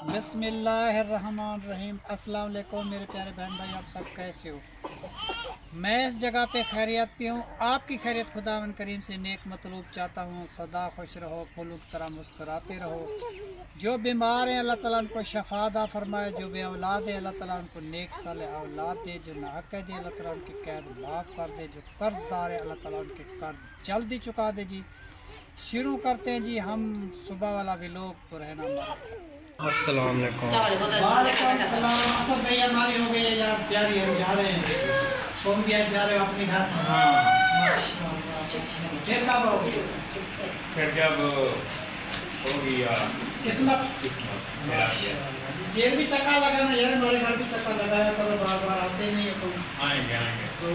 बिस्मिल्लाहिर्रहमानिर्रहीम। अस्सलाम वालेकुम मेरे प्यारे बहन भाई, आप सब कैसे हो? मैं इस जगह पे खैरियत पे हूँ। आपकी खैरियत खुदावन करीम से नेक मतलूब चाहता हूँ। सदा खुश रहो, फूल की तरह मुस्कुराते रहो। जो बीमार हैं अल्लाह ताला उनको शफादा फरमाए। जो बे औलाद है अल्लाह ताला उनको नेक साले औलाद दे। जो नाहक दे अल्लाह ताला उनकी कैद माफ़ कर दे। जो कर्जदार है अल्लाह ताला उनके कर्ज जल्दी चुका दे। जी शुरू करते हैं जी हम सुबह वाला भी लोग तो रहना हमारा। अस्सलाम वालेकुम। वालेकुम सलाम। असद भाई हमारी हो गई है यार, तैयारी हम जा रहे हैं। तुम भी आज जा रहे हो अपने घर? हाँ। फिर कब आओगे? फिर जब होगी यार किस्मत फिर भी चक्का लगाना यार, हमारे घर भी चक्का लगाया करो, बार बार आते नहीं हो तुम। आएंगे आएंगे तो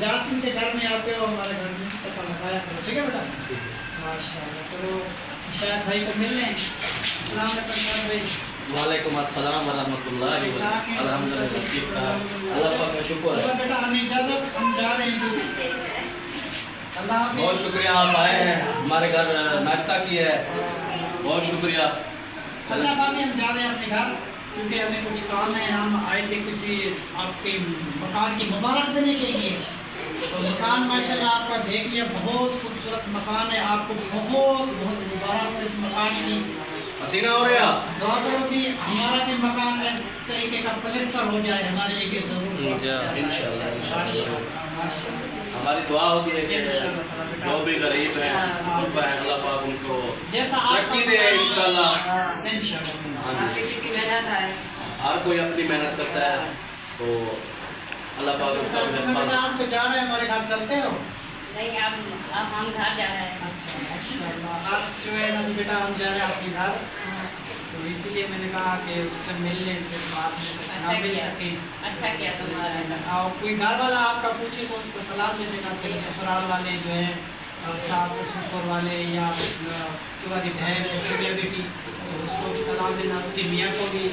यासिन के घर में आते हो, हमारे घर में चक्का लगाया करो, ठीक है बेटा? माशाल्लाह। चलो शायद भाई को मिल लें। अस्सलाम वालेकुम भाई। वालेकुम अस्सलाम व रहमतुल्लाहि व अल्हम्दुलिल्लाह। ठीक है, अल्लाह पाक का शुक्र है। बेटा हमें इजाज़त, हम जा रहे हैं। अल्लाह हाफ़िज़। बहुत शुक्रिया, आप आए हैं हमारे घर, नाश्ता किया है, बहुत शुक्रिया। अच्छा भाभी हम जा रहे हैं अपने घर क्योंकि हमें कुछ काम है। हम आए थे किसी आपके मकान की मुबारक देने के लिए। तो मकान माशाल्लाह आपका देख लिया, बहुत खूबसूरत मकान है। आपको बहुत बहुत मुबारक है इस मकान की। हसीना हो रहा दुआ करो कि हमारा भी मकान इस तरीके का प्लास्टर हो जाए, हमारे लिए भी जरूर। इंशाल्लाह। हमारी दुआ होती है कि जो भी गरीब है अल्लाह पाक उनको जैसा तरक्की दे इंशाल्लाह। इंशाल्लाह। किसी की मेहनत है, हर कोई अपनी मेहनत करता है तो अल्लाह पाक उसका बेटा हम तो जा रहे हैं, हमारे घर चलते हो? नहीं अब हम घर जा रहे हैं। अच्छा माशाल्लाह। आप जो है ना बेटा हम जा रहे हैं अपने घर, तो इसीलिए मैंने कहा कि उससे मिल लें, फिर बाद में ना मिल सके। अच्छा किया तुम्हारा। और कोई घर वाला आपका पूछे तो उसको सलाम दे देना चाहिए। ससुराल वाले जो है सास ससुर वाले या तुम्हारी बहन है सिविया बेटी, तो उसको भी सलाम देना, उसकी मियाँ को भी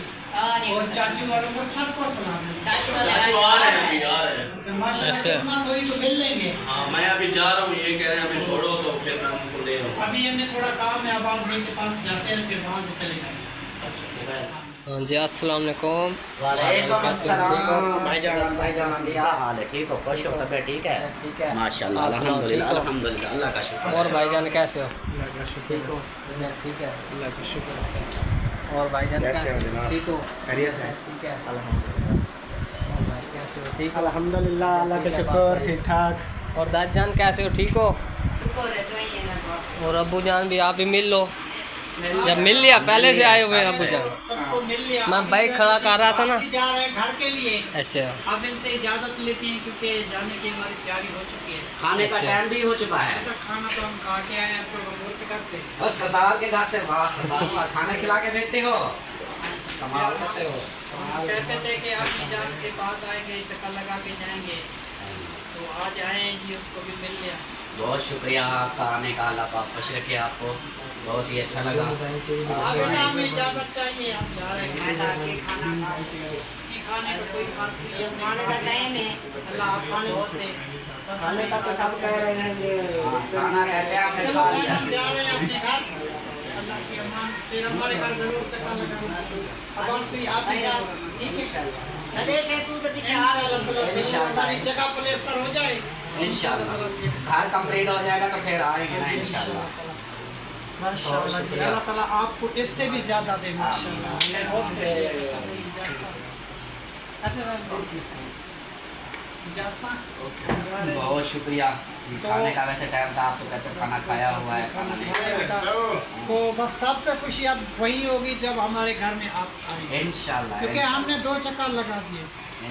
और चाचू वालों को सबको सलाम देना। चाचू आ रहे हैं, अभी आ रहे हैं। माशाल्लाह किस्मत हुई तो मिल लेंगे। हाँ मैं अभी जा रहा हूँ, ये कह रहे हैं अभी छोड़ो तो फिर मैं उनको ले रहा अभी हमें थोड़ा काम है, आवाज़ भाई के पास जाते हैं, फिर वहाँ से चले जाएंगे। हूँ। हाँ जी, अस्सलाम वालेकुम। वालेकुम अस्सलाम। भाईजान क्या हाल है? ठीक हो? खुश हो? तबीयत ठीक है? ठीक है माशाल्लाह, अल्हम्दुलिल्लाह अल्हम्दुलिल्लाह, अल्लाह का शुक्र। और भाईजान कैसे हो? ठीक हो? ठीक है, अल्लाह का शुक्र। और भाईजान कैसे हो? जनाब? ठीक हो? खैरियत से? ठीक है अल्हम्दुलिल्लाह। और भाई कैसे हो? ठीक हो? अल्हम्दुलिल्लाह, अल्लाह का शुक्र, ठीक ठाक। और दादजान कैसे हो? ठीक हो? शुक्र है तो ही है ना। और अब्बू जान भी, आप भी मिल लो। जब मिल लिया, पहले से आए हुए हैं अब्बू जान। सबको मिल लिया। मैं बाइक खड़ा कर रहा था ना। जा रहे हैं घर के लिए। अच्छा अब इनसे इजाज़त लेते हैं क्योंकि जाने की हमारी तैयारी हो चुकी है। खाने का अच्छा। टाइम भी हो चुका है। बेटा खाना तो हम खा के आए हैं आपको गफूर के घर से। और सरदार के घर से, वाह सरदार, खाना खिला के भेजते हो, कमाल करते हो। हम कहते थे कि आप जान के पास आएंगे, चक्कर लगा के जाएंगे, तो आज आए हैं जी, उसको भी मिल लिया। बहुत शुक्रिया आपका आने का, अल्लाह पाक खुश रखे आपको, बहुत ही अच्छा लगा। बेटा हमें इजाज़त चाहिए, हम जा रहे हैं। खाना खाने का कोई फर्क नहीं है, खाने का टाइम है। अल्लाह आप बहुत दे। खाने का तो सब कह रहे हैं ये खाना कहते हैं, आपने चलो खा भाई लिया। हम जा रहे हैं अपने घर। अल्लाह की अमान, फिर हमारे घर जरूर चक्कर लगाना। अब्बास भी आप भी जाओ, ठीक है? सदे से तू तो पीछे आ इंशाल्लाह हमारी जगह प्लेस्टर हो जाए इंशाल्लाह घर कंप्लीट हो जाएगा तो फिर आएंगे ना इंशाल्लाह। माशाल्लाह जी, अल्लाह ताला आपको इससे भी ज़्यादा दे माशाल्लाह। बहुत खुशी है। अच्छा साहब इजाज़त। बहुत शुक्रिया। खाने का वैसे टाइम था, आप तो कहते खाना खाया हुआ है, खाना नहीं। तो बस सबसे खुशी अब वही होगी जब हमारे घर में आप आएंगे, इंशाल्लाह। क्योंकि हमने 2 चक्कर लगा दिए,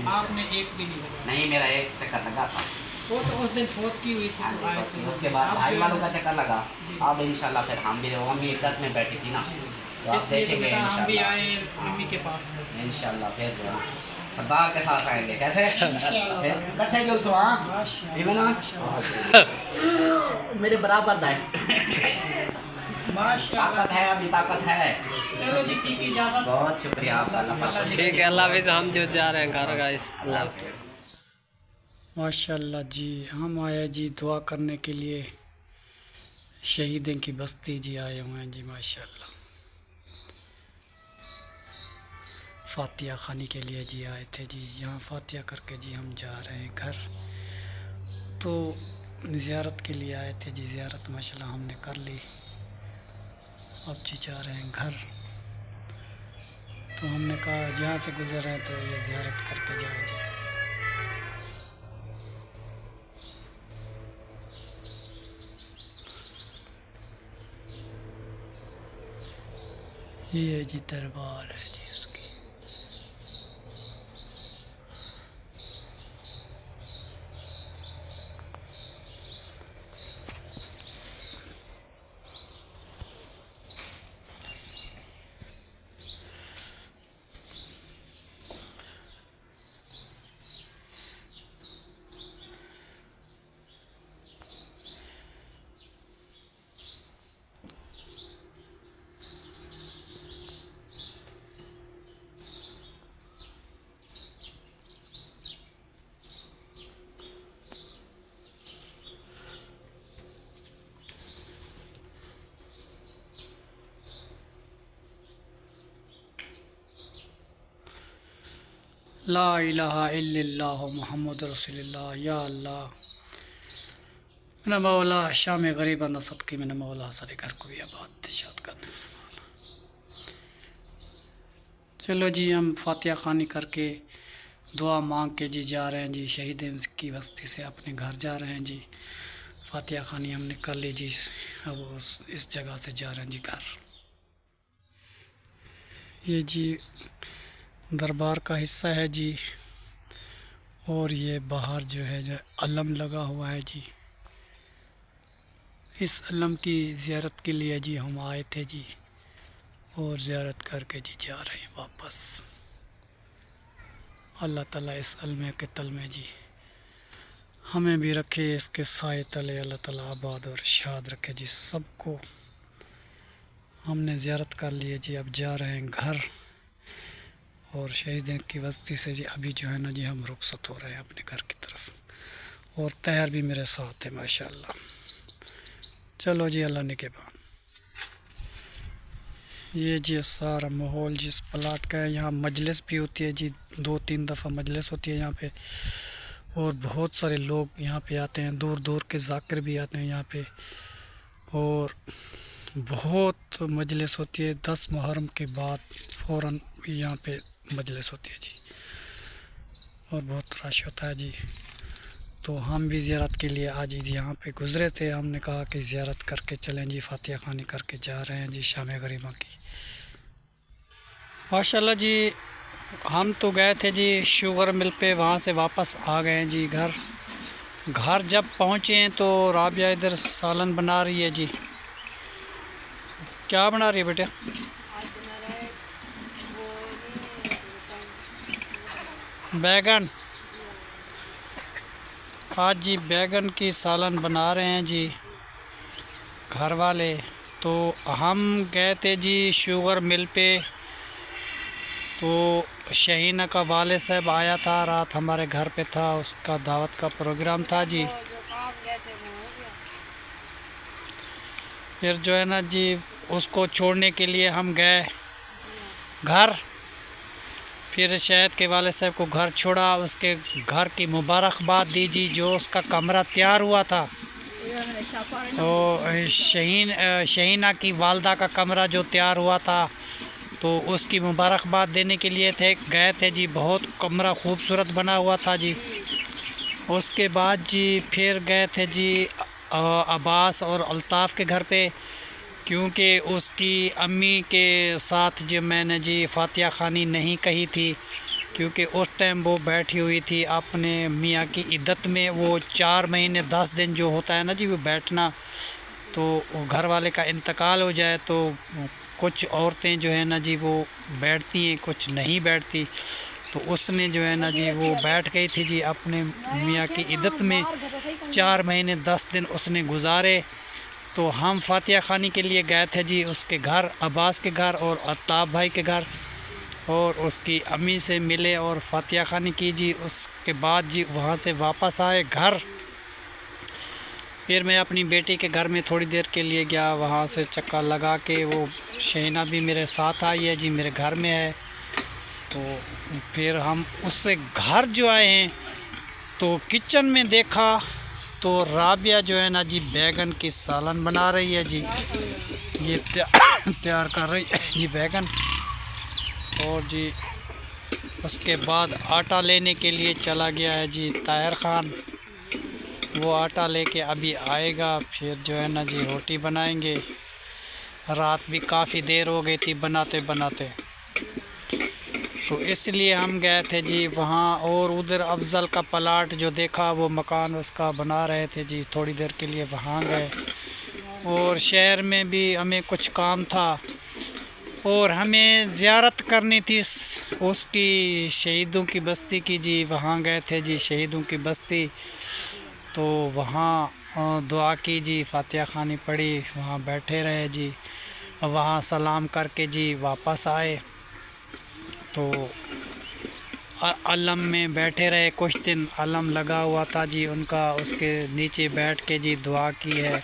आपने एक भी नहीं लगाया। नहीं, मेरा एक चक्कर लगा था, वो तो उस दिन फोत की हुई थी तो आए थे। उसके बाद आप भाई जो- वालों का चक्कर लगा। जी। अब इंशाल्लाह फिर हम भी, वो अम्मी इज्जत में बैठी थी ना, तो आप इसलिए तो देखेंगे बेटा हम भी इंशाल्लाह। आए मम्मी के पास। इंशाल्लाह फिर जो है, सरदार के साथ आएंगे कैसे इंशाल्लाह। फिर इकट्ठे जुलूस वहाँ मेरे बराबर है। माशाल्लाह। ताकत है, अभी ताकत है। चलो जी ठीक है, इजाज़त। बहुत शुक्रिया आपका, अल्लाह पाक। ठीक है, अल्लाह हाफिज़। हम जो जा रहे हैं घर गाइस, अल्लाह हाफिज़। माशाल्लाह जी, हम आए जी दुआ करने के लिए, शहीदों की बस्ती जी आए हुए हैं जी माशाल्लाह। फातिया खानी के लिए जी आए थे जी। यहाँ फातिया करके जी हम जा रहे हैं घर। तो ज़ियारत के लिए आए थे जी, ज़ियारत माशाल्लाह हमने कर ली। अब जी जा रहे हैं घर। तो हमने कहा जहाँ से गुज़र रहे हैं तो ये ज़ियारत करके जाए जी। ये जी दरबार है जी उसकी। ला इलाहा इल्लल्लाह मुहम्मद रसूलुल्लाह। या अल्लाह मेरा मौला शाम गरीब न सदक़े में मौला सारे घर को भी आबाद शाद कर। चलो जी हम फातिया खानी करके दुआ मांग के जी जा रहे हैं जी। शहीद की बस्ती से अपने घर जा रहे हैं जी। फातिया खानी हमने कर ली जी। अब इस जगह से जा रहे हैं जी घर। ये जी दरबार का हिस्सा है जी। और ये बाहर जो है जो अलम लगा हुआ है जी। इस अलम की ज़ियारत के लिए जी हम आए थे जी। और ज़ियारत करके जी जा रहे हैं वापस। अल्लाह ताला इस अलम के तल में जी हमें भी रखे, इसके साए तले अल्लाह ताला आबाद और शाद रखे जी सबको। हमने ज़ियारत कर लिए जी, अब जा रहे हैं घर। और शहीद की बस्ती से जी अभी जो है ना जी हम रुखसत हो रहे हैं अपने घर की तरफ। और तैयार भी मेरे साथ है माशाल्लाह। चलो जी अल्लाह ने के बाद। ये जी सारा माहौल जिस प्लाट का है, यहाँ मजलिस भी होती है जी। 2-3 दफ़ा मजलिस होती है यहाँ पे। और बहुत सारे लोग यहाँ पे आते हैं, दूर दूर के ज़ाकिर भी आते हैं यहाँ पे। और बहुत मजलिस होती है। 10 मुहर्रम के बाद फ़ौरन यहाँ पे मजलिस होती है जी। और बहुत रश होता है जी। तो हम भी ज़ियारत के लिए आज यहाँ पे गुज़रे थे। हमने कहा कि ज़ियारत करके चलें जी। फातिया खानी करके जा रहे हैं जी शाम गरीबा की। माशाल्लाह जी हम तो गए थे जी शुगर मिल पे, वहाँ से वापस आ गए हैं जी घर। घर जब पहुँचे हैं तो राबिया इधर सालन बना रही है जी। क्या बना रही है बेटे? बैगन। आज जी बैगन की सालन बना रहे हैं जी घर वाले। तो हम गए थे जी शुगर मिल पे। तो शहीना का वाले साहब आया था, रात हमारे घर पे था, उसका दावत का प्रोग्राम था जी। फिर जो है ना जी उसको छोड़ने के लिए हम गए घर। फिर शहद के वाले साहब को घर छोड़ा, उसके घर की मुबारकबाद दी जी। जो उसका कमरा तैयार हुआ था, तो शहीना की वालदा का कमरा जो तैयार हुआ था, तो उसकी मुबारकबाद देने के लिए गए थे जी। बहुत कमरा खूबसूरत बना हुआ था जी। उसके बाद जी फिर गए थे जी अब्बास और अल्ताफ़ के घर पे, क्योंकि उसकी अम्मी के साथ जो मैंने जी फातिया खानी नहीं कही थी, क्योंकि उस टाइम वो बैठी हुई थी अपने मियाँ की इद्दत में। वो 4 महीने 10 दिन जो होता है ना जी वो बैठना, तो घर वाले का इंतकाल हो जाए तो कुछ औरतें जो है ना जी वो बैठती हैं, कुछ नहीं बैठती। तो उसने जो है ना जी वो बैठ गई थी जी अपने मियाँ की इद्दत में। 4 महीने 10 दिन उसने गुजारे। तो हम फातिया खानी के लिए गए थे जी उसके घर, अब्बास के घर और अत्ताब भाई के घर। और उसकी अम्मी से मिले और फातिया खानी की जी। उसके बाद जी वहाँ से वापस आए घर। फिर मैं अपनी बेटी के घर में थोड़ी देर के लिए गया, वहाँ से चक्कर लगा के। वो शहीना भी मेरे साथ आई है जी, मेरे घर में है। तो फिर हम उससे घर जो आए हैं तो किचन में देखा तो राबिया जो है ना जी बैगन की सालन बना रही है जी। ये तैयार कर रही है जी बैगन। और जी उसके बाद आटा लेने के लिए चला गया है जी ताहिर ख़ान। वो आटा लेके अभी आएगा, फिर जो है ना जी रोटी बनाएंगे। रात भी काफ़ी देर हो गई थी बनाते बनाते, तो इसलिए हम गए थे जी वहाँ। और उधर अफजल का प्लाट जो देखा, वो मकान उसका बना रहे थे जी, थोड़ी देर के लिए वहाँ गए। और शहर में भी हमें कुछ काम था और हमें ज़ियारत करनी थी उसकी, शहीदों की बस्ती की जी। वहाँ गए थे जी शहीदों की बस्ती, तो वहाँ दुआ की जी, फातिहा खानी पड़ी, वहाँ बैठे रहे जी। वहाँ सलाम करके जी वापस आए, तो अलम में बैठे रहे कुछ दिन। अलम लगा हुआ था जी उनका, उसके नीचे बैठ के जी दुआ की है।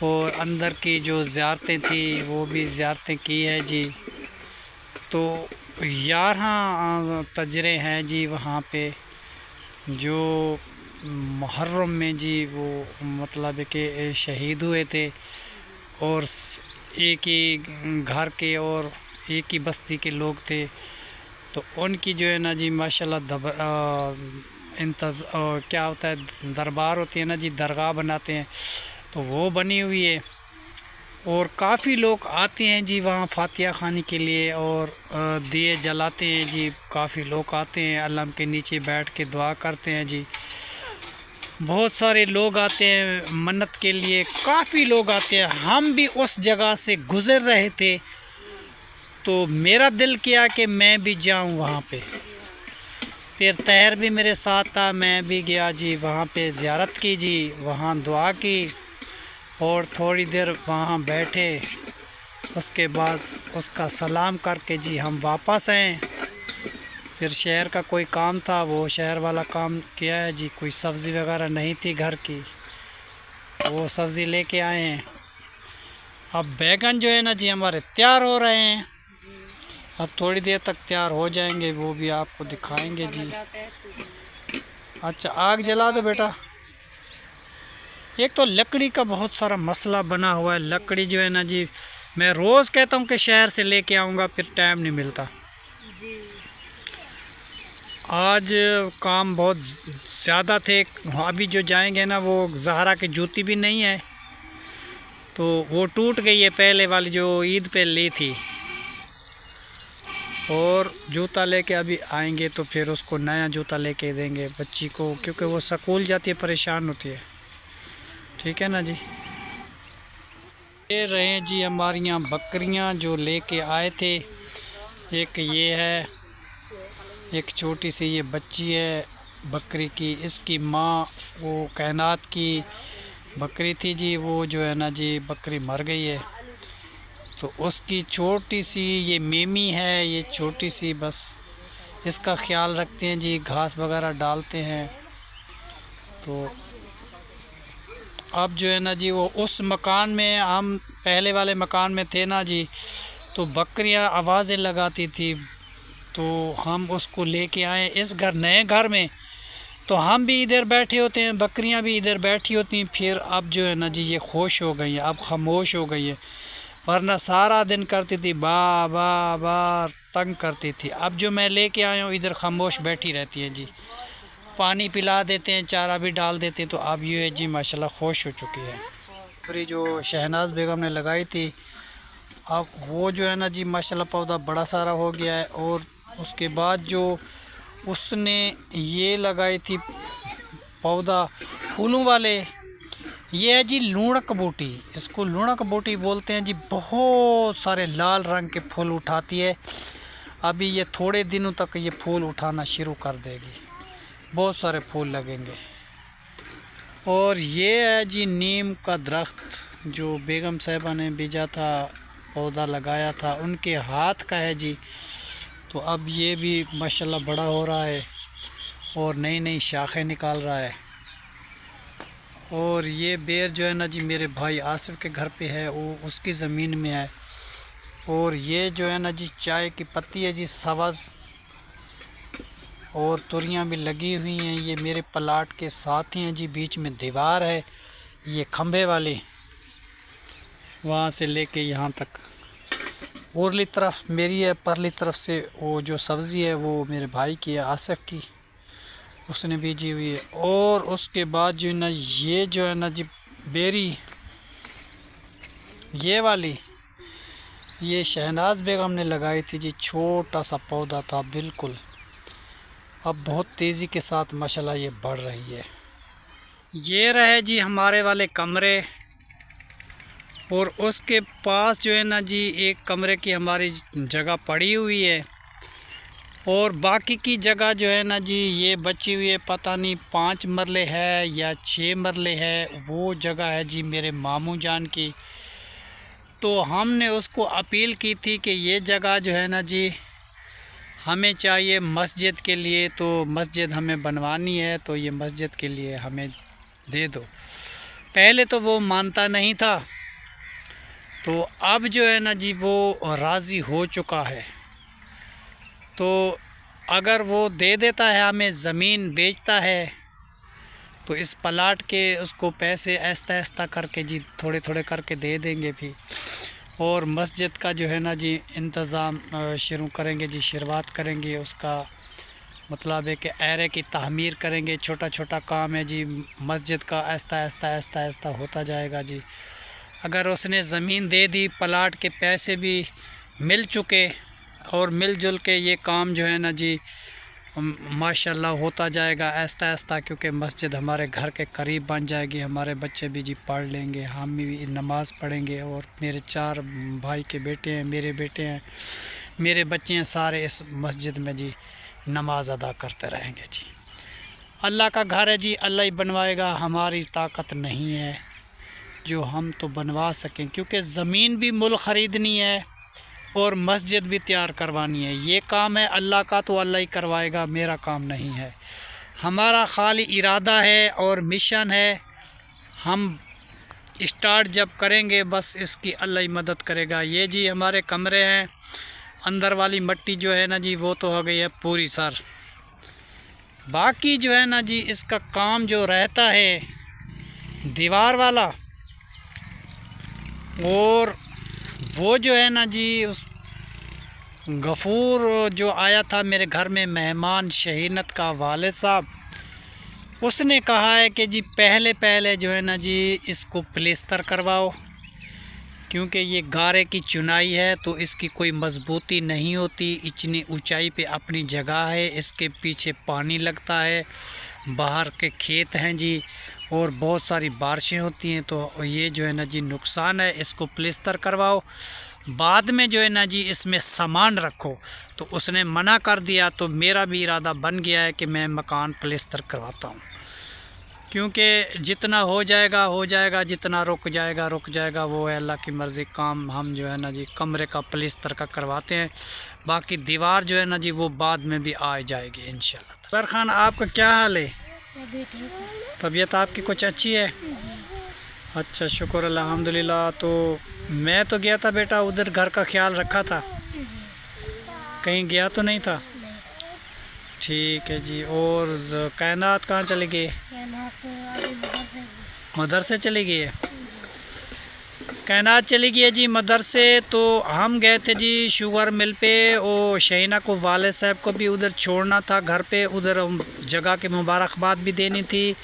और अंदर की जो ज़ियारतें थी वो भी ज़ियारतें की है जी। तो 11 तजरे हैं जी वहाँ पे, जो मुहर्रम में जी वो मतलब कि शहीद हुए थे। और एक ही घर के और एक ही बस्ती के लोग थे, तो उनकी जो है ना जी माशाल्लाह क्या होता है, दरबार होती है ना जी, दरगाह बनाते हैं, तो वो बनी हुई है। और काफ़ी लोग आते हैं जी वहाँ फातिहा खानी के लिए और दिए जलाते हैं जी। काफ़ी लोग आते हैं, अलम के नीचे बैठ के दुआ करते हैं जी। बहुत सारे लोग आते हैं मन्नत के लिए, काफ़ी लोग आते हैं। हम भी उस जगह से गुज़र रहे थे, तो मेरा दिल किया कि मैं भी जाऊं वहाँ पे। फिर तहर भी मेरे साथ था, मैं भी गया जी वहाँ पे, ज़ियारत की जी, वहाँ दुआ की और थोड़ी देर वहाँ बैठे। उसके बाद उसका सलाम करके जी हम वापस आए। फिर शहर का कोई काम था, वो शहर वाला काम किया है जी। कोई सब्ज़ी वगैरह नहीं थी घर की, वो सब्ज़ी लेके आए हैं। अब बैगन जो है ना जी हमारे तैयार हो रहे हैं, अब थोड़ी देर तक तैयार हो जाएंगे, वो भी आपको दिखाएंगे जी। अच्छा आग जला दो बेटा। एक तो लकड़ी का बहुत सारा मसला बना हुआ है। लकड़ी जो है ना जी, मैं रोज़ कहता हूँ कि शहर से लेके आऊँगा, फिर टाइम नहीं मिलता। आज काम बहुत ज़्यादा थे। अभी जो जाएंगे ना, वो ज़हरा की जूती भी नहीं है, तो वो टूट गई है पहले वाली जो ईद पे ली थी। और जूता लेके अभी आएंगे तो फिर उसको नया जूता लेके देंगे बच्ची को, क्योंकि वो स्कूल जाती है, परेशान होती है। ठीक है ना जी। ये रहे जी हमारी यहाँ बकरियाँ जो लेके आए थे। एक ये है, एक छोटी सी ये बच्ची है बकरी की। इसकी माँ वो कायनात की बकरी थी जी, वो जो है ना जी बकरी मर गई है, तो उसकी छोटी सी ये मेमी है, ये छोटी सी, बस इसका ख्याल रखते हैं जी, घास वगैरह डालते हैं। तो अब जो है ना जी वो उस मकान में, हम पहले वाले मकान में थे ना जी, तो बकरियां आवाज़ें लगाती थी, तो हम उसको लेके आए इस घर, नए घर में। तो हम भी इधर बैठे होते हैं, बकरियां भी इधर बैठी होती हैं। फिर अब जो है ना जी ये खुश हो गई है, अब खामोश हो गई है, वरना सारा दिन करती थी बा बा बा, तंग करती थी। अब जो मैं लेके आया हूँ इधर खामोश बैठी रहती है जी। पानी पिला देते हैं, चारा भी डाल देते हैं, तो अब ये है जी माशाल्लाह खुश हो चुकी है। पूरी जो शहनाज बेगम ने लगाई थी, अब वो जो है ना जी माशाल्लाह पौधा बड़ा सारा हो गया है। और उसके बाद जो उसने ये लगाई थी पौधा फूलों वाले, ये है जी लूणक बूटी, इसको लूणक बूटी बोलते हैं जी। बहुत सारे लाल रंग के फूल उठाती है। अभी ये थोड़े दिनों तक ये फूल उठाना शुरू कर देगी, बहुत सारे फूल लगेंगे। और ये है जी नीम का दरख्त जो बेगम साहिबा ने बीजा था, पौधा लगाया था, उनके हाथ का है जी। तो अब ये भी माशाल्लाह बड़ा हो रहा है और नई नई शाखें निकाल रहा है। और ये बेर जो है ना जी मेरे भाई आसिफ के घर पे है, वो उसकी ज़मीन में है। और ये जो है ना जी चाय की पत्ती है जी सब्ज़, और तुरियां भी लगी हुई हैं। ये मेरे प्लाट के साथ ही हैं जी, बीच में दीवार है ये खंभे वाली, वहाँ से लेके यहाँ तक। औरली तरफ मेरी है, परली तरफ से वो जो सब्ज़ी है वो मेरे भाई की है, आसिफ की, उसने बीजी हुई है। और उसके बाद जो है ना ये जो है ना जी बेरी, ये वाली ये शहनाज बेगम ने लगाई थी जी, छोटा सा पौधा था बिल्कुल, अब बहुत तेज़ी के साथ माशाल्लाह ये बढ़ रही है। ये रहे जी हमारे वाले कमरे, और उसके पास जो है ना जी एक कमरे की हमारी जगह पड़ी हुई है, और बाकी की जगह जो है ना जी ये बची हुई है, पता नहीं 5 मरले है या 6 मरले है, वो जगह है जी मेरे मामू जान की। तो हमने उसको अपील की थी कि ये जगह जो है ना जी हमें चाहिए मस्जिद के लिए, तो मस्जिद हमें बनवानी है, तो ये मस्जिद के लिए हमें दे दो। पहले तो वो मानता नहीं था, तो अब जो है ना जी वो राज़ी हो चुका है। तो अगर वो दे देता है, हमें ज़मीन बेचता है, तो इस प्लाट के उसको पैसे आहिस्ता आहिस्ता करके जी थोड़े थोड़े करके दे देंगे भी, और मस्जिद का जो है ना जी इंतज़ाम शुरू करेंगे जी, शुरुआत करेंगे। उसका मतलब है कि एरे की तामीर करेंगे, छोटा छोटा काम है जी मस्जिद का, आहिस्ता आहिस्ता आहिस्ता आहिस्ता होता जाएगा जी। अगर उसने ज़मीन दे दी, प्लाट के पैसे भी मिल चुके, और मिलजुल के ये काम जो है ना जी माशाल्लाह होता जाएगा आहिस्ता आहिस्ता, क्योंकि मस्जिद हमारे घर के करीब बन जाएगी, हमारे बच्चे भी जी पढ़ लेंगे, हम भी नमाज़ पढ़ेंगे, और मेरे 4 भाई के बेटे हैं, मेरे बेटे हैं, मेरे बच्चे हैं, सारे इस मस्जिद में जी नमाज अदा करते रहेंगे जी। अल्लाह का घर है जी, अल्लाह ही बनवाएगा, हमारी ताकत नहीं है जो हम तो बनवा सकें, क्योंकि ज़मीन भी मुल ख़रीदनी है और मस्जिद भी तैयार करवानी है। ये काम है अल्लाह का, तो अल्लाह ही करवाएगा, मेरा काम नहीं है। हमारा खाली इरादा है और मिशन है, हम स्टार्ट जब करेंगे बस इसकी अल्लाह ही मदद करेगा। ये जी हमारे कमरे हैं, अंदर वाली मट्टी जो है ना जी वो तो हो गई है पूरी सर, बाकी जो है ना जी इसका काम जो रहता है दीवार वाला, और वो जो है ना जी उस गफ़ूर जो आया था मेरे घर में मेहमान, शहीनत का वालिद साहब, उसने कहा है कि जी पहले जो है ना जी इसको प्लेस्तर करवाओ, क्योंकि ये गारे की चुनाई है तो इसकी कोई मजबूती नहीं होती, इतनी ऊंचाई पे अपनी जगह है, इसके पीछे पानी लगता है, बाहर के खेत हैं जी, और बहुत सारी बारिशें होती हैं, तो ये जो है ना जी नुकसान है, इसको प्लेस्तर करवाओ, बाद में जो है ना जी इसमें सामान रखो। तो उसने मना कर दिया, तो मेरा भी इरादा बन गया है कि मैं मकान प्लेस्तर करवाता हूँ, क्योंकि जितना हो जाएगा, जितना रुक जाएगा, वो है अल्लाह की मर्ज़ी। काम हम जो है ना जी कमरे का प्लेस्तर का करवाते हैं, बाकी दीवार जो है ना जी वो बाद में भी आ जाएगी इंशाल्लाह। सर खान आपका क्या हाल है? तबीयत आपकी कुछ अच्छी है? अच्छा, शुक्र अल्हम्दुलिल्लाह। तो मैं तो गया था बेटा उधर, घर का ख्याल रखा था, कहीं गया तो नहीं था? ठीक है जी। और कायनात कहाँ चली गई? मदरसे चली गई है। कायनात चली गई है जी मदरसे। तो हम गए थे जी शुगर मिल पे, और शहीना को वाले साहब को भी उधर छोड़ना था घर पे, उधर जगह के मुबारकबाद भी देनी थी,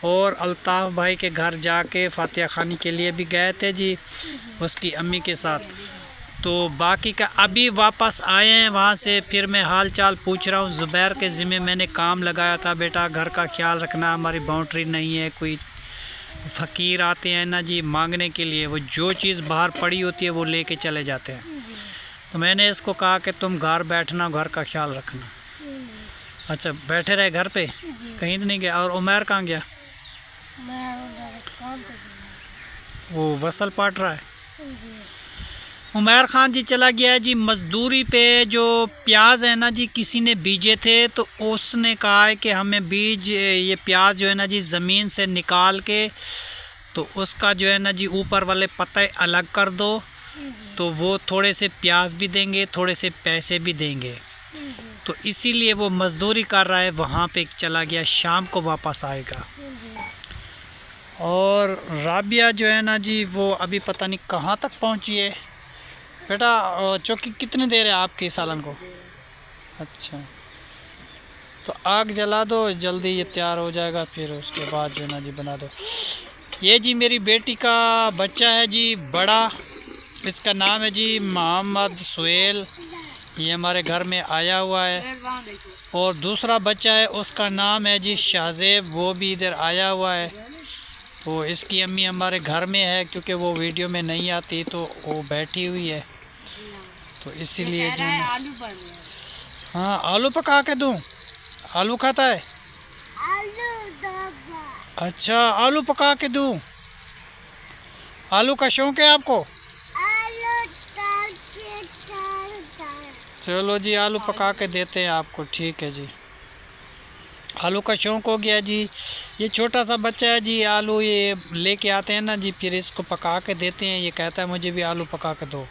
और अल्ताफ़ भाई के घर जाके फातिहा खानी के लिए भी गए थे जी उसकी अम्मी के साथ। तो बाकी का अभी वापस आए हैं वहाँ से, फिर मैं हाल चाल पूछ रहा हूँ। ज़ुबैर के ज़िम्मे मैंने काम लगाया था, बेटा घर का ख्याल रखना, हमारी बाउंड्री नहीं है, कोई फ़कीर आते हैं ना जी मांगने के लिए, वो जो चीज़ बाहर पड़ी होती है वो लेके चले जाते हैं। तो मैंने इसको कहा कि तुम घर बैठना, घर का ख्याल रखना। अच्छा, बैठे रहे घर पे, कहीं तो नहीं गया? और उमर कहाँ गया? वो वसल पाट रहा है। उमर ख़ान जी चला गया है जी मज़दूरी पे। जो प्याज है ना जी किसी ने बीजे थे, तो उसने कहा है कि हमें बीज, ये प्याज जो है ना जी ज़मीन से निकाल के, तो उसका जो है ना जी ऊपर वाले पत्ते अलग कर दो, तो वो थोड़े से प्याज भी देंगे, थोड़े से पैसे भी देंगे। तो इसीलिए वो मज़दूरी कर रहा है, वहाँ पे चला गया, शाम को वापस आएगा। और राबिया जो है ना जी, वो अभी पता नहीं कहाँ तक पहुँची है। बेटा चौकी कितनी देर है आपकी सालन को? अच्छा, तो आग जला दो, जल्दी ये तैयार हो जाएगा, फिर उसके बाद जो है ना जी बना दो। ये जी मेरी बेटी का बच्चा है जी, बड़ा, इसका नाम है जी मोहम्मद सुहेल। ये हमारे घर में आया हुआ है। और दूसरा बच्चा है, उसका नाम है जी शाहजेब, वो भी इधर आया हुआ है। तो इसकी अम्मी हमारे घर में है, क्योंकि वो वीडियो में नहीं आती तो वो बैठी हुई है, तो इसीलिए जो है। हाँ, आलू पका के दूँ? आलू खाता है? अच्छा, आलू पका के दूँ? आलू का शौक है आपको? चलो जी, आलू पका के देते हैं आपको, ठीक है जी। आलू का शौक़ हो गया जी। ये छोटा सा बच्चा है जी, आलू ये लेके आते हैं ना जी, फिर इसको पका के देते हैं। ये कहता है मुझे भी आलू पका के दो,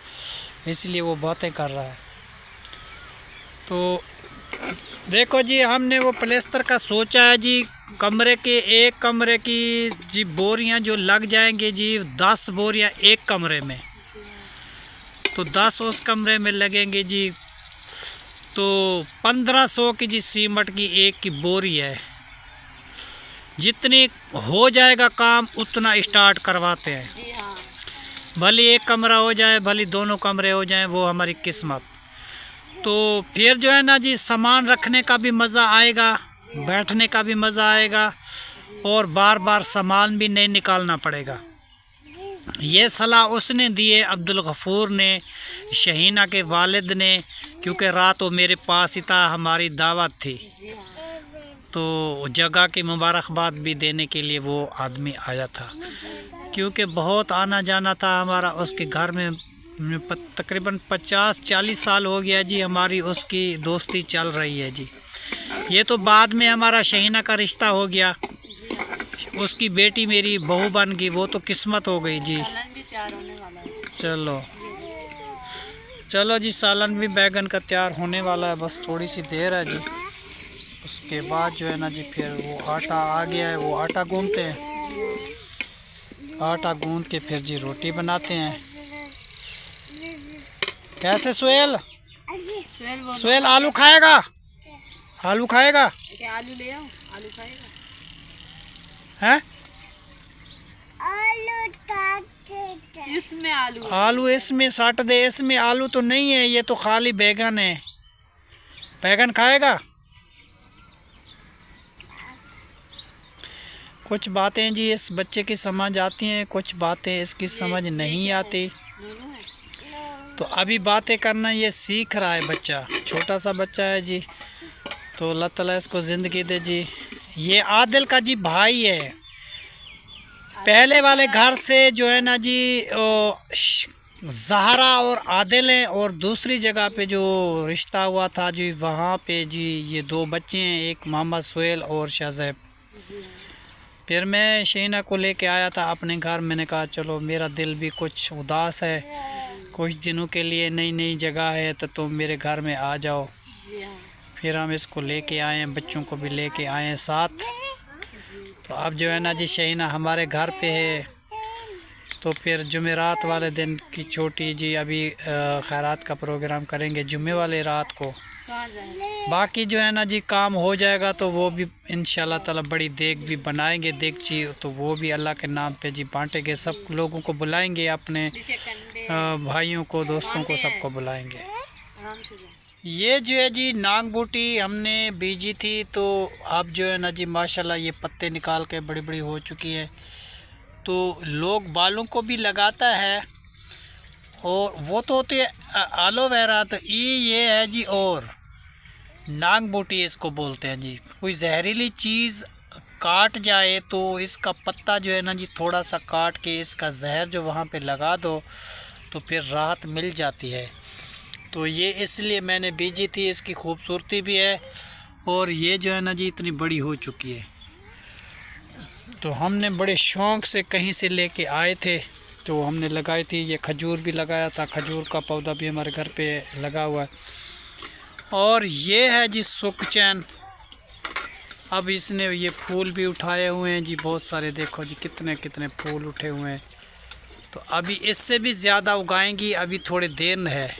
इसलिए वो बातें कर रहा है। तो देखो जी, हमने वो प्लेस्तर का सोचा है जी, कमरे के एक कमरे की जी बोरियां जो लग जाएंगे जी, 10 बोरियां एक कमरे में, तो 10 उस कमरे में लगेंगे जी। तो 1500 की जी सीमेंट की एक की बोरी है। जितनी हो जाएगा काम उतना स्टार्ट करवाते हैं। भले एक कमरा हो जाए, भले दोनों कमरे हो जाएं, वो हमारी किस्मत। तो फिर जो है ना जी, सामान रखने का भी मज़ा आएगा, बैठने का भी मज़ा आएगा, और बार बार सामान भी नहीं निकालना पड़ेगा। ये सलाह उसने दी है, अब्दुल गफूर ने, शहीना के वालिद ने, क्योंकि रात वो मेरे पास ही था, हमारी दावत थी, तो जगह की मुबारकबाद भी देने के लिए वो आदमी आया था, क्योंकि बहुत आना जाना था हमारा उसके घर में। तकरीबन 50-40 साल हो गया जी, हमारी उसकी दोस्ती चल रही है जी। ये तो बाद में हमारा शहीना का रिश्ता हो गया, उसकी बेटी मेरी बहू बन गई, वो तो किस्मत हो गई जी। चलो चलो जी, सालन भी बैगन का तैयार होने वाला है, बस थोड़ी सी देर है जी। उसके बाद जो है ना जी, फिर वो आटा आ गया है, वो आटा गूंथते हैं। आटा गूंथ के फिर जी रोटी बनाते हैं। कैसे सुहेल? सुहेल आलू खाएगा? आलू खाएगा? आलू ले आओ, आलू खाएगा। हैं? इसमें आलू, आलू इसमें साट दे। इसमें आलू तो नहीं है, ये तो खाली बैगन है। बैगन खाएगा? कुछ बातें जी इस बच्चे की समझ आती हैं, कुछ बातें इसकी समझ नहीं आती। तो अभी बातें करना ये सीख रहा है बच्चा, छोटा सा बच्चा है जी। तो अल्लाह ताला इसको ज़िंदगी दे जी। ये आदिल का जी भाई है। पहले वाले घर से जो है ना जी, ज़हरा और आदिल हैं, और दूसरी जगह पे जो रिश्ता हुआ था जी, वहाँ पे जी ये 2 बच्चे हैं, एक मोहम्मद सुहेल और शाहजेब। फिर मैं शहीना को लेके आया था अपने घर। मैंने कहा चलो, मेरा दिल भी कुछ उदास है, कुछ दिनों के लिए नई नई जगह है, तो तुम मेरे घर में आ जाओ। फिर हम इसको लेके आए हैं, बच्चों को भी लेके आए हैं साथ। तो अब जो है ना जी, शहीना हमारे घर पे है। तो फिर जुमेरात वाले दिन की छोटी जी अभी खैरात का प्रोग्राम करेंगे जुमे वाले रात को। बाकी जो है ना जी, काम हो जाएगा तो वो भी इंशाल्लाह ताला बड़ी देग भी बनाएंगे, देगची, तो वो भी अल्लाह के नाम पे जी बांटेंगे। सब लोगों को बुलाएंगे, अपने भाइयों को, दोस्तों को, सबको बुलाएंगे। ये जो है जी नांग बूटी हमने बीजी थी, तो अब जो है ना जी माशाल्लाह ये पत्ते निकाल के बड़ी बड़ी हो चुकी है। तो लोग बालों को भी लगाता है, और वो तो होती है एलोवेरा। तो ये है जी, और नांग बूटी इसको बोलते हैं जी। कोई जहरीली चीज़ काट जाए तो इसका पत्ता जो है ना जी, थोड़ा सा काट के इसका जहर जो वहाँ पे लगा दो, तो फिर राहत मिल जाती है। तो ये इसलिए मैंने बीजी थी। इसकी खूबसूरती भी है, और ये जो है ना जी इतनी बड़ी हो चुकी है। तो हमने बड़े शौक़ से कहीं से लेके आए थे, जो हमने लगाई थी। ये खजूर भी लगाया था, खजूर का पौधा भी हमारे घर पे लगा हुआ है। और ये है जी सुखचैन। अब इसने ये फूल भी उठाए हुए हैं जी बहुत सारे, देखो जी कितने कितने फूल उठे हुए हैं। तो अभी इससे भी ज़्यादा उगाएंगी, अभी थोड़े देर है,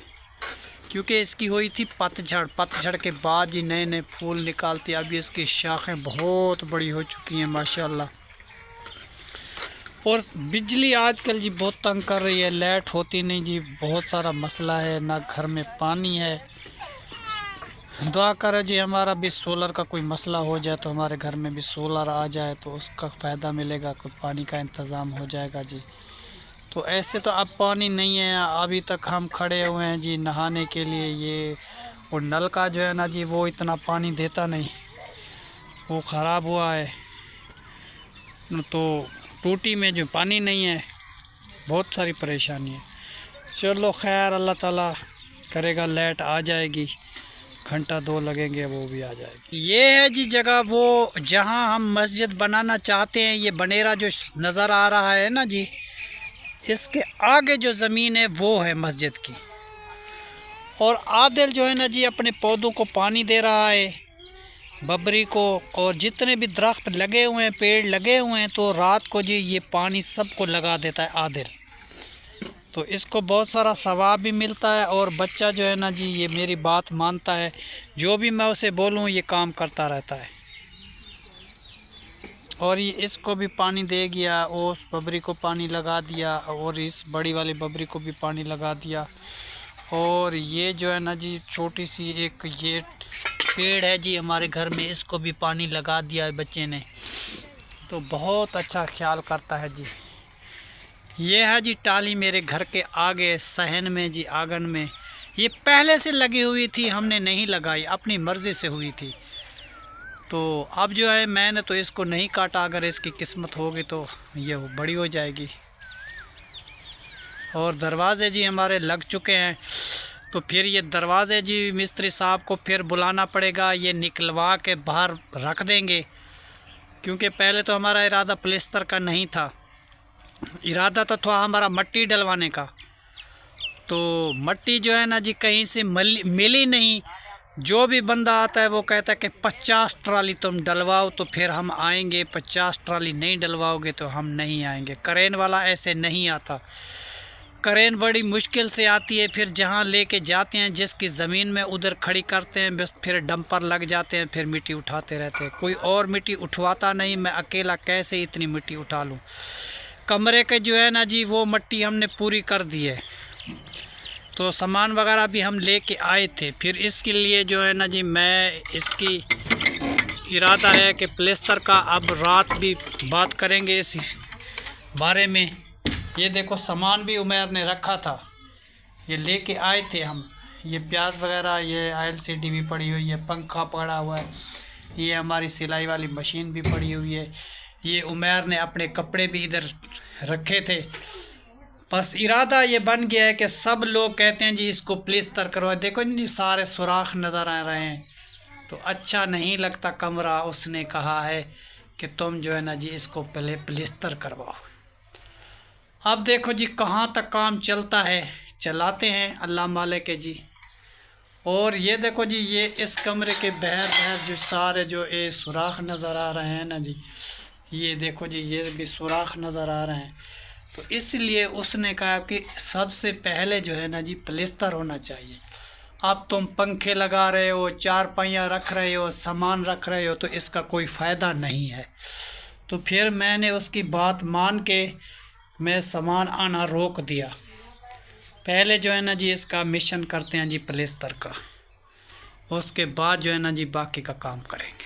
क्योंकि इसकी हुई थी पतझड़। पतझड़ के बाद जी नए नए फूल निकालती है। अभी इसकी शाखें बहुत बड़ी हो चुकी हैं माशाल्लाह। और बिजली आजकल जी बहुत तंग कर रही है, लाइट होती नहीं जी, बहुत सारा मसला है, ना घर में पानी है। दुआ करें जी हमारा भी सोलर का कोई मसला हो जाए, तो हमारे घर में भी सोलर आ जाए तो उसका फ़ायदा मिलेगा, कोई पानी का इंतज़ाम हो जाएगा जी। तो ऐसे तो अब पानी नहीं है, अभी तक हम खड़े हुए हैं जी नहाने के लिए। ये और नल का जो है ना जी वो इतना पानी देता नहीं, वो ख़राब हुआ है। तो टूटी में जो पानी नहीं है, बहुत सारी परेशानी है। चलो खैर, अल्लाह ताला करेगा, लाइट आ जाएगी, घंटा 2 लगेंगे, वो भी आ जाएगी। ये है जी जगह वो जहाँ हम मस्जिद बनाना चाहते हैं। ये बनेरा जो नज़र आ रहा है ना जी, इसके आगे जो ज़मीन है वो है मस्जिद की। और आदिल जो है ना जी अपने पौधों को पानी दे रहा है, बबरी को, और जितने भी दरख्त लगे हुए हैं, पेड़ लगे हुए हैं, तो रात को जी ये पानी सबको लगा देता है आदिल। तो इसको बहुत सारा सवाब भी मिलता है। और बच्चा जो है ना जी ये मेरी बात मानता है, जो भी मैं उसे बोलूँ ये काम करता रहता है। और ये इसको भी पानी दे गया, उस बबरी को पानी लगा दिया, और इस बड़ी वाली बबरी को भी पानी लगा दिया। और ये जो है ना जी छोटी सी एक ये पेड़ है जी हमारे घर में, इसको भी पानी लगा दिया है बच्चे ने। तो बहुत अच्छा ख्याल करता है जी। ये है जी टाली मेरे घर के आगे सहन में जी, आंगन में। ये पहले से लगी हुई थी, हमने नहीं लगाई, अपनी मर्ज़ी से हुई थी। तो अब जो है मैंने तो इसको नहीं काटा, अगर इसकी किस्मत होगी तो ये बड़ी हो जाएगी। और दरवाज़े जी हमारे लग चुके हैं, तो फिर ये दरवाज़े जी मिस्त्री साहब को फिर बुलाना पड़ेगा, ये निकलवा के बाहर रख देंगे। क्योंकि पहले तो हमारा इरादा प्लास्टर का नहीं था, इरादा तो था हमारा मट्टी डलवाने का। तो मट्टी जो है ना जी कहीं से मिली नहीं। जो भी बंदा आता है वो कहता है कि 50 ट्राली तुम डलवाओ तो फिर हम आएंगे, 50 ट्राली नहीं डलवाओगे तो हम नहीं आएंगे। क्रेन वाला ऐसे नहीं आता, क्रेन बड़ी मुश्किल से आती है। फिर जहाँ लेके जाते हैं जिसकी ज़मीन में उधर खड़ी करते हैं, बस फिर डंपर लग जाते हैं, फिर मिट्टी उठाते रहते हैं। कोई और मिट्टी उठवाता नहीं, मैं अकेला कैसे इतनी मिट्टी उठा लूँ। कमरे के जो है ना जी वो मिट्टी हमने पूरी कर दी है। तो सामान वगैरह भी हम लेके आए थे। फिर इसके लिए जो है ना जी मैं इसकी इरादा है कि प्लास्टर का अब रात भी बात करेंगे इस बारे में। ये देखो सामान भी उमर ने रखा था, ये लेके आए थे हम। ये प्याज वगैरह, ये LCD भी पड़ी हुई है, पंखा पड़ा हुआ है, ये हमारी सिलाई वाली मशीन भी पड़ी हुई है। ये उमर ने अपने कपड़े भी इधर रखे थे। बस इरादा ये बन गया है कि सब लोग कहते हैं जी इसको प्लास्टर करवा। देखो जी सारे सुराख नज़र आ रहे हैं, तो अच्छा नहीं लगता कमरा। उसने कहा है कि तुम जो है ना जी इसको पहले प्लास्टर करवाओ। अब देखो जी कहाँ तक काम चलता है, चलाते हैं, अल्लाह मालिक है जी। और ये देखो जी ये इस कमरे के बहर जो सारे जो ये सुराख नज़र आ रहे हैं ना जी, ये देखो जी ये भी सुराख नज़र आ रहे हैं। तो इसलिए उसने कहा कि सबसे पहले जो है ना जी प्लास्टर होना चाहिए। अब तुम पंखे लगा रहे हो, चारपाइयाँ रख रहे हो, सामान रख रहे हो, तो इसका कोई फ़ायदा नहीं है। तो फिर मैंने उसकी बात मान के मैं सामान आना रोक दिया। पहले जो है ना जी इसका मिशन करते हैं जी प्लास्टर का, उसके बाद जो है ना जी बाकी का काम करेंगे।